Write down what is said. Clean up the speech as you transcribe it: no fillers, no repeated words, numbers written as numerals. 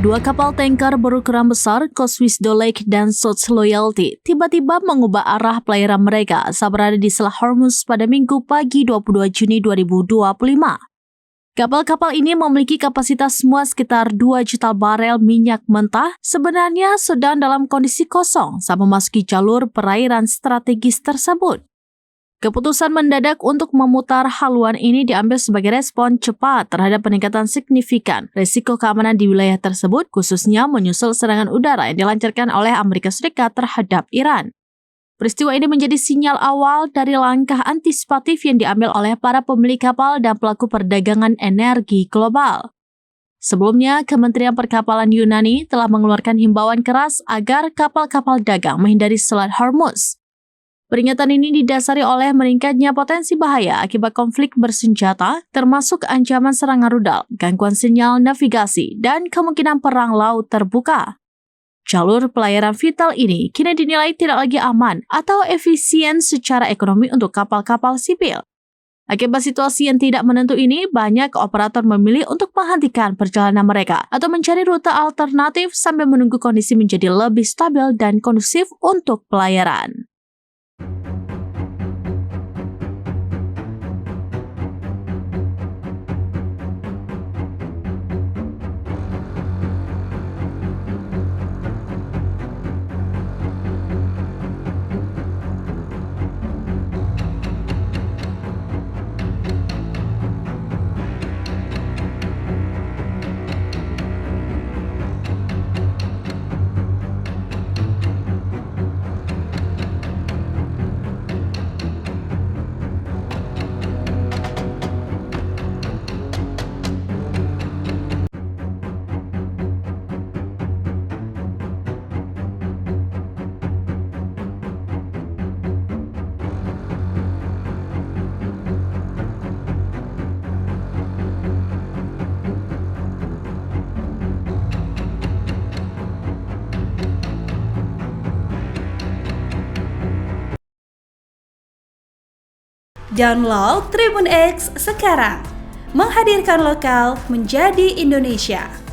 Dua kapal tanker berukuran besar, Coswis Dolek dan Sots Loyalty, tiba-tiba mengubah arah pelayaran mereka saat berada di Selat Hormuz pada Minggu pagi 22 Juni 2025. Kapal-kapal ini memiliki kapasitas muat sekitar 2 juta barel minyak mentah, sebenarnya sedang dalam kondisi kosong saat memasuki jalur perairan strategis tersebut. Keputusan mendadak untuk memutar haluan ini diambil sebagai respon cepat terhadap peningkatan signifikan risiko keamanan di wilayah tersebut, khususnya menyusul serangan udara yang dilancarkan oleh Amerika Serikat terhadap Iran. Peristiwa ini menjadi sinyal awal dari langkah antisipatif yang diambil oleh para pemilik kapal dan pelaku perdagangan energi global. Sebelumnya, Kementerian Perkapalan Yunani telah mengeluarkan himbauan keras agar kapal-kapal dagang menghindari Selat Hormuz. Peringatan ini didasari oleh meningkatnya potensi bahaya akibat konflik bersenjata, termasuk ancaman serangan rudal, gangguan sinyal navigasi, dan kemungkinan perang laut terbuka. Jalur pelayaran vital ini kini dinilai tidak lagi aman atau efisien secara ekonomi untuk kapal-kapal sipil. Akibat situasi yang tidak menentu ini, banyak operator memilih untuk menghentikan perjalanan mereka atau mencari rute alternatif sambil menunggu kondisi menjadi lebih stabil dan kondusif untuk pelayaran. Download Tribun X sekarang, menghadirkan lokal menjadi Indonesia.